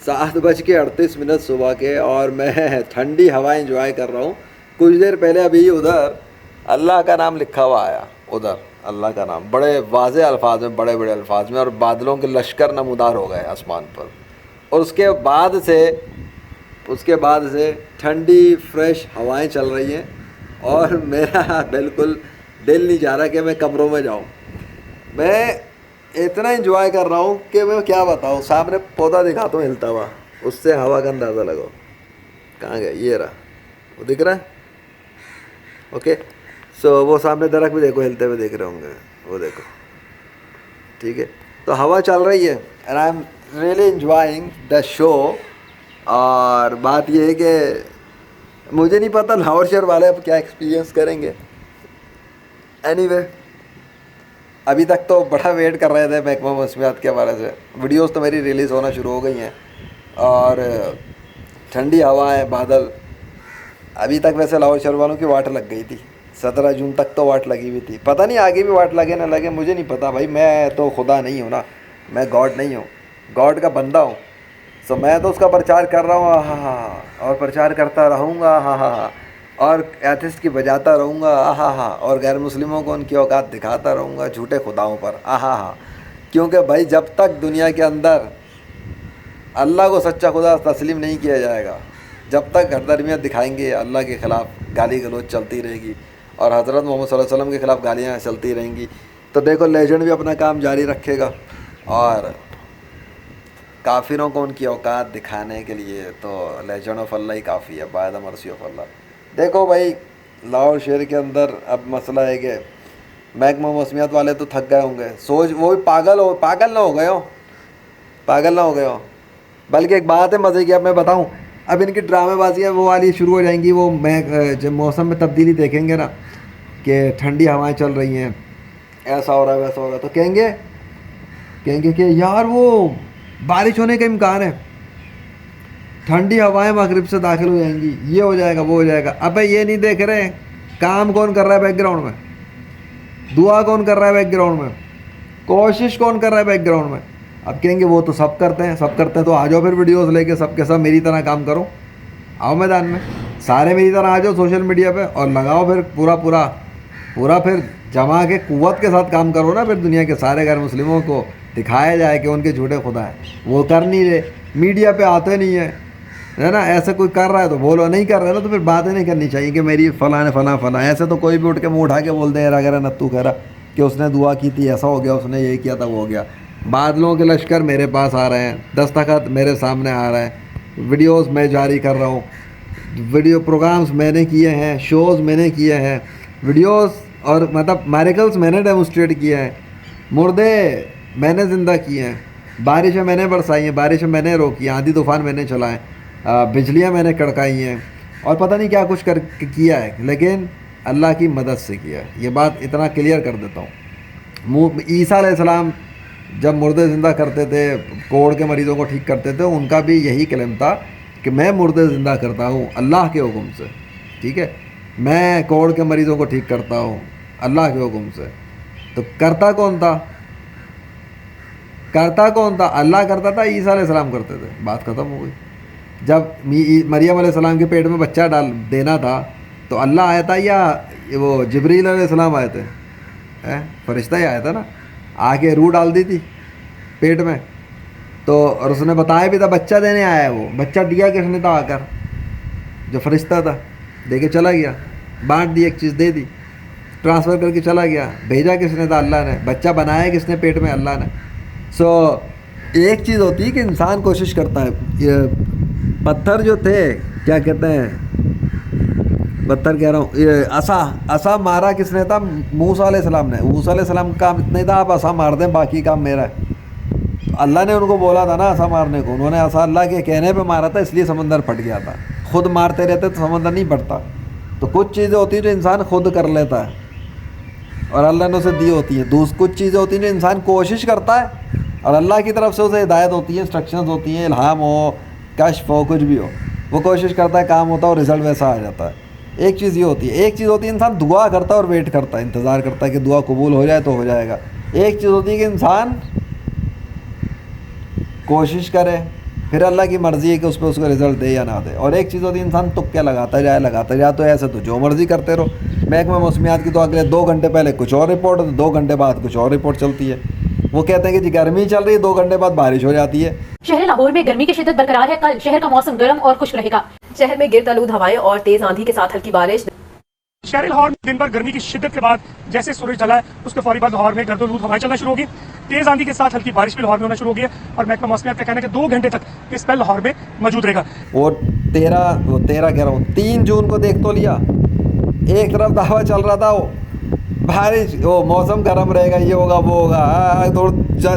7:38 صبح کے، اور میں ٹھنڈی ہوائیں انجوائے کر رہا ہوں. کچھ دیر پہلے ابھی ادھر اللہ کا نام لکھا ہوا آیا، ادھر اللہ کا نام بڑے واضح الفاظ میں، بڑے بڑے الفاظ میں، اور بادلوں کے لشکر نمودار ہو گئے آسمان پر. اور اس کے بعد سے ٹھنڈی فریش ہوائیں چل رہی ہیں، اور میرا بالکل دل نہیں چاہ رہا کہ میں کمروں میں جاؤں. میں اتنا انجوائے کر رہا ہوں کہ میں کیا بتاؤں. سامنے پودا دکھاتا ہوں ہلتا ہوا، اس سے ہوا کا اندازہ لگاؤ. کہاں گیا؟ یہ رہا، وہ دکھ رہا ہے. اوکے، سو وہ سامنے درخت بھی دیکھو، ہلتے ہوئے دیکھ رہے ہوں گے، وہ دیکھو. ٹھیک ہے، تو ہوا چل رہی ہے، and I am really enjoying the show. اور بات یہ ہے کہ مجھے نہیں پتہ لاہور شہر والے اب کیا ایکسپیرینس کریں گے. اینی وے، ابھی تک تو بڑا ویٹ کر رہے تھے محکمہ موسمیات کے حوالے سے. ویڈیوز تو میری ریلیز ہونا شروع ہو گئی ہیں، اور ٹھنڈی ہوا ہے، بادل. ابھی تک ویسے لاہور شہر والوں کی واٹ لگ گئی تھی، 17 جون تک تو واٹ لگی ہوئی تھی. پتہ نہیں آگے بھی واٹ لگے نہ لگے، مجھے نہیں پتہ بھائی. میں تو خدا نہیں ہوں نا، میں گاڈ نہیں ہوں، گاڈ کا بندہ ہوں. سو میں تو اس کا پرچار کر رہا ہوں، ہاں ہاں، اور پرچار کرتا رہوں گا، ہاں ہاں ہاں، اور ایتھسٹ کی بجاتا رہوں گا، ہاں ہاں، اور غیر مسلموں کو ان کی اوقات دکھاتا رہوں گا، جھوٹے خداؤں پر، ہاں ہاں. کیونکہ بھائی جب تک دنیا کے اندر اللہ کو سچا خدا تسلیم نہیں کیا جائے گا، جب تک گردرمیاں دکھائیں گے، اللہ کے خلاف گالی گلوچ چلتی رہے گی، اور حضرت محمد صلی اللہ علیہ وسلم کے خلاف گالیاں چلتی رہیں گی، تو دیکھو لیجنڈ بھی اپنا کام جاری رکھے گا. اور کافروں کو ان کی اوقات دکھانے کے لیے تو لیجنڈ آف اللہ ہی کافی ہے، بائی دا مرسی آف اللہ. دیکھو بھائی، لاہور شہر کے اندر اب مسئلہ ہے کہ محکمہ موسمیات والے تو تھک گئے ہوں گے. سوچ، وہ بھی پاگل نہ ہو گئے ہو. بلکہ ایک بات ہے مزے کی، اب میں بتاؤں، اب ان کی ڈرامے بازیاں وہ والی شروع ہو جائیں گی. وہ جب موسم میں تبدیلی دیکھیں گے نا، کہ ٹھنڈی ہوائیں چل رہی ہیں، ایسا ہو رہا ہے ویسا ہو رہا ہے، تو کہیں گے کہ یار وہ بارش ہونے کا امکان ہے، ٹھنڈی ہوائیں مغرب سے داخل ہو جائیں گی، یہ ہو جائے گا، وہ ہو جائے گا. ابے یہ نہیں دیکھ رہے کام کون کر رہا ہے بیک گراؤنڈ میں، دعا کون کر رہا ہے بیک گراؤنڈ میں، کوشش کون کر رہا ہے بیک گراؤنڈ میں. اب کہیں گے وہ تو سب کرتے ہیں تو آ جاؤ پھر ویڈیوز لے کے سب کے سب میری طرح کام کرو. آؤ میدان میں، سارے میری طرح آ جاؤ سوشل میڈیا پہ، اور لگاؤ پھر پورا پھر جما کے قوت کے ساتھ کام کرو نا. پھر دنیا کے سارے غیر مسلموں کو دکھایا جائے کہ ان کے جھوٹے خدا ہیں. وہ کر نہیں رہے، میڈیا پہ آتے نہیں ہیں، ہے نا. ایسے کوئی کر رہا ہے تو بولو، نہیں کر رہے نا تو پھر باتیں نہیں کرنی چاہیے کہ میری فلاں فلاں. ایسے تو کوئی بھی اٹھ کے منہ اٹھا کے بول دے یار اگر نتو کہہ رہا کہ اس نے دعا کی تھی ایسا ہو گیا، اس نے یہ کیا تھا وہ ہو گیا. بادلوں کے لشکر میرے پاس آ رہے ہیں، دستخط میرے سامنے آ رہا ہے، ویڈیوز میں جاری کر رہا ہوں، ویڈیو پروگرامز میں نے کیے ہیں، شوز میں نے کیے ہیں، ویڈیوز اور مطلب میریکلز میں نے ڈیمونسٹریٹ کیے ہیں، مردے میں نے زندہ کیے ہیں، بارشیں میں نے برسائی ہیں، بارشیں میں نے روکی ہیں، آندھی طوفان میں نے چلائے، بجلیاں میں نے کڑکائی ہیں، اور پتہ نہیں کیا کچھ کیا ہے، لیکن اللہ کی مدد سے کیا ہے. یہ بات اتنا کلیئر کر دیتا ہوں. عیسیٰ علیہ السلام جب مردے زندہ کرتے تھے، کوڑ کے مریضوں کو ٹھیک کرتے تھے، ان کا بھی یہی کلم تھا کہ میں مردے زندہ کرتا ہوں اللہ کے حکم سے. ٹھیک ہے، میں کوڑ کے مریضوں کو ٹھیک کرتا ہوں اللہ کے حکم سے. تو کرتا کون تھا؟ اللہ کرتا تھا، عیسیٰ علیہ السلام کرتے تھے، بات ختم ہو گئی. جب مریم علیہ السلام کے پیٹ میں بچہ ڈال دینا تھا تو اللہ آیا تھا یا وہ جبریل علیہ السلام آئے تھے؟ فرشتہ ہی آیا تھا نا، آ کے روح ڈال دی تھی پیٹ میں. تو اور اس نے بتایا بھی تھا بچہ دینے آیا ہے. وہ بچہ دیا کس نے تھا؟ آ کر جو فرشتہ تھا دے کے چلا گیا، بانٹ دی، ایک چیز دے دی، ٹرانسفر کر کے چلا گیا. بھیجا کس نے تھا؟ اللہ نے. بچہ بنایا کس نے پیٹ میں؟ اللہ نے. سو ایک چیز ہوتی ہے کہ انسان کوشش کرتا ہے. یہ پتھر جو تھے، کیا کہتے ہیں، پتھر کہہ رہا ہوں، یہ عصا مارا کس نے تھا؟ موسیٰ علیہ السلام نے. موسیٰ علیہ السلام کا کام اتنا ہی تھا، آپ عصا مار دیں باقی کام میرا ہے. اللہ نے ان کو بولا تھا نا عصا مارنے کو، انہوں نے عصا اللہ کے کہنے پہ مارا تھا، اس لیے سمندر پھٹ گیا تھا. خود مارتے رہتے تو سمندر نہیں پھٹتا. تو کچھ چیزیں ہوتی ہیں جو انسان خود کر لیتا ہے اور اللہ نے اسے دی ہوتی ہیں. کچھ چیزیں ہوتی ہیں جو انسان کوشش کرتا ہے اور اللہ کی طرف سے اسے ہدایت ہوتی ہے، انسٹرکشنز ہوتی ہیں، الہام ہو، کشف ہو، کچھ بھی ہو، وہ کوشش کرتا ہے، کام ہوتا ہے اور رزلٹ ویسا آ جاتا ہے. ایک چیز یہ ہوتی ہے. ایک چیز ہوتی ہے انسان دعا کرتا ہے اور ویٹ کرتا ہے، انتظار کرتا ہے کہ دعا قبول ہو جائے تو ہو جائے گا. ایک چیز ہوتی ہے کہ انسان کوشش کرے، پھر اللہ کی مرضی ہے کہ اس پہ اس کو رزلٹ دے یا نہ دے. اور ایک چیز ہوتی ہے انسان تکے لگاتا جائے تو ایسے تو جو مرضی کرتے رہو. محکمہ موسمیات کی تو اگلے 2 گھنٹے پہلے کچھ اور رپورٹ 2 گھنٹے بعد کچھ اور رپورٹ چلتی ہے. وہ کہتے ہیں کہ جی گرمی چل رہی ہے 2 گھنٹے بعد بارش ہو جاتی ہے. شہر لاہور میں گرمی کی شدت برقرار ہے. کل شہر کا موسم گرم اور خشک رہے گا. شہر میں گرد آلود ہوائیں اور تیز آندھی کے ساتھ ہلکی بارش. شہر لاہور دن بھر گرمی کی شدت کے بعد جیسے سورج ڈلا ہے اس کے فوری بعد لاہور میں گرد آلود ہوائیں چلنا شروع ہوگی. تیز آندھی کے ساتھ ہلکی بارش بھی لاہور میں ہونا شروع ہو گئی ہے اور محکمہ موسمیات کا کہنا ہے کہ 2 گھنٹے تک اس پل لاہور میں موجود رہے گا. وہ 13 کہہ رہا ہوں 3 جون کو دیکھ تو لیا. ایک طرف دعویٰ چل رہا تھا وہ بارش وہ موسم گرم رہے گا یہ ہوگا وہ ہوگا.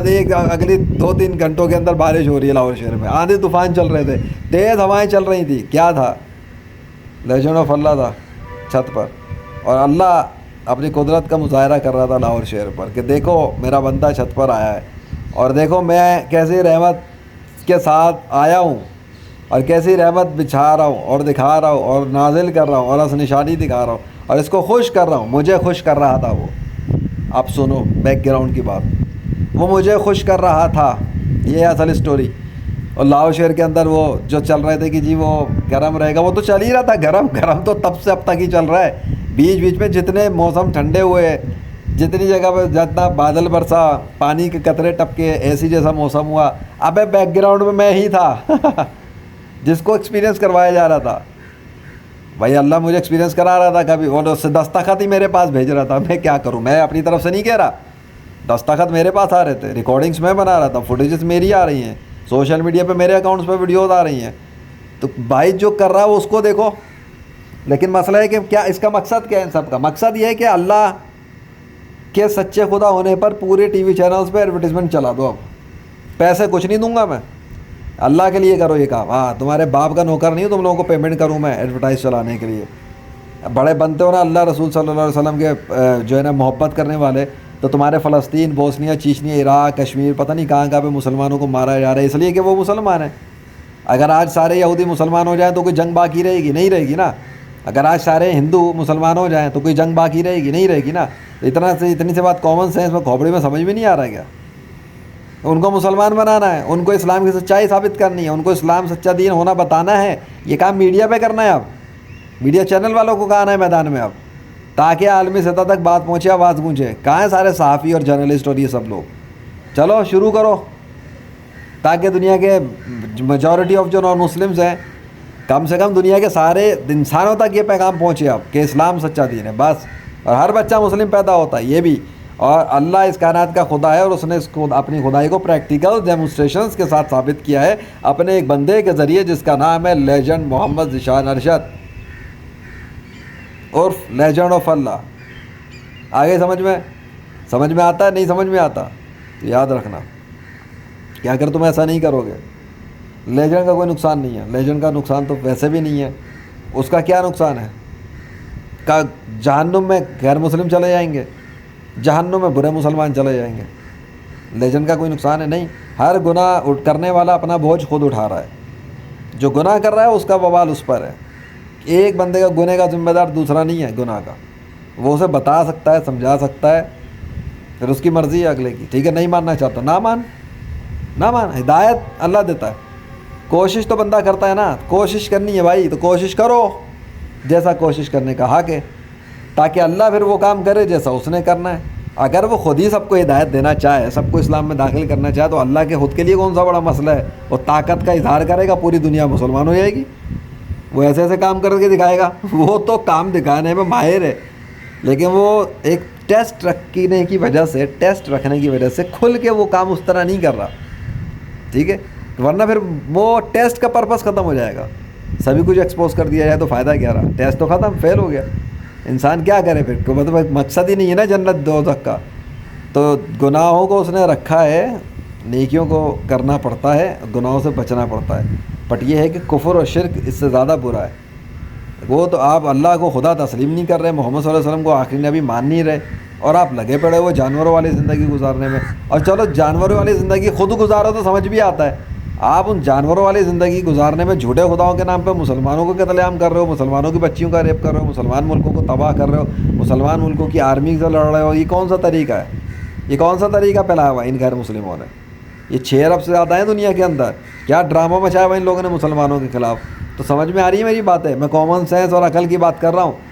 ایک اگلی 2-3 گھنٹوں کے اندر بارش ہو رہی ہے لاہور شہر میں. آندھی طوفان چل رہے تھے, تیز ہوائیں چل رہی تھی. کیا تھا؟ لیجنڈ آف اللہ تھا چھت پر, اور اللہ اپنی قدرت کا مظاہرہ کر رہا تھا لاہور شہر پر کہ دیکھو میرا بندہ چھت پر آیا ہے اور دیکھو میں کیسی رحمت کے ساتھ آیا ہوں اور کیسی رحمت بچھا رہا ہوں اور دکھا رہا ہوں اور نازل کر رہا ہوں اور اس نشانی دکھا رہا ہوں اور اس کو خوش کر رہا ہوں. مجھے خوش کر رہا تھا وہ. اب سنو بیک گراؤنڈ کی بات. وہ مجھے خوش کر رہا تھا, یہ اصل اسٹوری. اور لاہور شہر کے اندر وہ جو چل رہے تھے کہ جی وہ گرم رہے گا, وہ تو چل ہی رہا تھا. گرم تو تب سے اب تک ہی چل رہا ہے. بیچ میں جتنے موسم ٹھنڈے ہوئے, جتنی جگہ پہ جتنا بادل برسا, پانی کے قطرے ٹپکے, اے سی جیسا موسم ہوا, ابے بیک گراؤنڈ میں ہی تھا جس کو ایکسپیرینس کروایا جا رہا تھا. بھائی اللہ مجھے ایکسپیرینس کرا رہا تھا کبھی, اور اس سے دستخط ہی میرے پاس بھیج رہا تھا. میں کیا کروں, میں اپنی طرف سے نہیں کہہ رہا. دستخط میرے پاس آ رہے تھے, ریکارڈنگس میں بنا رہا تھا, فوٹیجز میری آ رہی ہیں, سوشل میڈیا پہ میرے اکاؤنٹس پہ ویڈیوز آ رہی ہیں. تو بھائی جو کر رہا ہے وہ اس کو دیکھو. لیکن مسئلہ ہے کہ کیا اس کا مقصد کیا ہے؟ ان سب کا مقصد یہ ہے کہ اللہ کے سچے خدا ہونے پر پورے ٹی وی چینلز پہ ایڈورٹیزمنٹ چلا دو. اب پیسے کچھ نہیں دوں گا میں, اللہ کے لیے کرو یہ کام. ہاں تمہارے باپ کا نوکر نہیں ہوں تم لوگوں کو پیمنٹ کروں میں ایڈورٹائز چلانے کے لیے. بڑے بنتے ہو نا اللہ رسول صلی اللہ علیہ وسلم کے جو ہے نا محبت کرنے والے, تو تمہارے فلسطین, بوسنیا, چیچنیا, عراق, کشمیر, پتہ نہیں کہاں کہاں پہ مسلمانوں کو مارا جا رہا ہے اس لیے کہ وہ مسلمان ہیں. اگر آج سارے یہودی مسلمان ہو جائیں تو کوئی جنگ باقی رہے گی؟ نہیں رہے گی نا. اگر آج سارے ہندو مسلمان ہو جائیں تو کوئی جنگ باقی رہے گی؟ نہیں رہے گی نا. اتنی سے بات کامن سینس میں کھوپڑی میں سمجھ میں نہیں آ رہا ہے کیا؟ ان کو مسلمان بنانا ہے, ان کو اسلام کی سچائی ثابت کرنی ہے, ان کو اسلام سچا دین ہونا بتانا ہے. یہ کام میڈیا پہ کرنا ہے. اب میڈیا چینل والوں کو کہاں ہے میدان میں اب, تاکہ عالمی سطح تک بات پہنچے, آواز گونجے. کہاں ہیں سارے صحافی اور جرنلسٹ اور یہ سب لوگ؟ چلو شروع کرو تاکہ دنیا کے میجورٹی آف جو نان مسلمز ہیں, کم سے کم دنیا کے سارے انسانوں تک یہ پیغام پہنچے اب کہ اسلام سچا دین ہے بس. اور ہر بچہ مسلم پیدا ہوتا ہے یہ بھی, اور اللہ اس کائنات کا خدا ہے اور اس نے اس کو اپنی خدائی کو پریکٹیکل ڈیمونسٹریشنز کے ساتھ ثابت کیا ہے اپنے ایک بندے کے ذریعے جس کا نام ہے لیجنڈ محمد ذیشان ارشد عرف لیجنڈ آف اللہ. آگے سمجھ میں آتا ہے؟ نہیں سمجھ میں آتا تو یاد رکھنا کہ اگر تم ایسا نہیں کرو گے, لیجنڈ کا کوئی نقصان نہیں ہے. لیجنڈ کا نقصان تو ویسے بھی نہیں ہے. اس کا کیا نقصان ہے؟ کا جہنم میں غیر مسلم چلے جائیں گے, جہنم میں برے مسلمان چلے جائیں گے. لیجنڈ کا کوئی نقصان ہے نہیں. ہر گناہ کرنے والا اپنا بوجھ خود اٹھا رہا ہے. جو گناہ کر رہا ہے اس کا وبال اس پر ہے. ایک بندے کا گناہ کا ذمہ دار دوسرا نہیں ہے گناہ کا. وہ اسے بتا سکتا ہے, سمجھا سکتا ہے, پھر اس کی مرضی ہے اگلے کی. ٹھیک ہے نہیں ماننا چاہتا نہ مان, ہدایت اللہ دیتا ہے. کوشش تو بندہ کرتا ہے نا, کوشش کرنی ہے بھائی, تو کوشش کرو جیسا کوشش کرنے کا حق ہے, تاکہ اللہ پھر وہ کام کرے جیسا اس نے کرنا ہے. اگر وہ خود ہی سب کو ہدایت دینا چاہے, سب کو اسلام میں داخل کرنا چاہے, تو اللہ کے خود کے لیے کون سا بڑا مسئلہ ہے؟ وہ طاقت کا اظہار کرے گا, پوری دنیا مسلمان ہو جائے گی. وہ ایسے ایسے کام کر کے دکھائے گا. وہ تو کام دکھانے میں ماہر ہے, لیکن وہ ایک ٹیسٹ رکھنے کی وجہ سے کھل کے وہ کام اس طرح نہیں کر رہا. ٹھیک ہے, ورنہ پھر وہ ٹیسٹ کا پرپس ختم ہو جائے گا. سبھی کچھ ایکسپوز کر دیا جائے تو فائدہ کیا رہا؟ ٹیسٹ تو ختم, فیل ہو گیا. انسان کیا کرے پھر؟ مطلب مقصد ہی نہیں ہے نا جنت دوزخ کا. تو گناہوں کو اس نے رکھا ہے, نیکیوں کو کرنا پڑتا ہے, گناہوں سے بچنا پڑتا ہے. بٹ یہ ہے کہ کفر اور شرک اس سے زیادہ برا ہے. وہ تو آپ اللہ کو خدا تسلیم نہیں کر رہے, محمد صلی اللہ علیہ وسلم کو آخری نبی مان نہیں رہے, اور آپ لگے پڑے وہ جانوروں والی زندگی گزارنے میں. اور چلو جانوروں والی زندگی خود گزارو تو سمجھ بھی آتا ہے. آپ ان جانوروں والی زندگی گزارنے میں جھوٹے خداؤں کے نام پہ مسلمانوں کو قتل عام کر رہے ہو, مسلمانوں کی بچیوں کا ریپ کر رہے ہو, مسلمان ملکوں کو تباہ کر رہے ہو, مسلمان ملکوں کی آرمی سے لڑ رہے ہو. یہ کون سا طریقہ ہے؟ یہ کون سا طریقہ پھیلایا ہوا ان غیر مسلموں نے؟ یہ 6 ارب سے زیادہ ہیں دنیا کے اندر. کیا ڈرامہ مچایا ہوا ان لوگوں نے مسلمانوں کے خلاف. تو سمجھ میں آ رہی ہے میری باتیں. میں کامن سینس اور عقل کی بات کر رہا ہوں.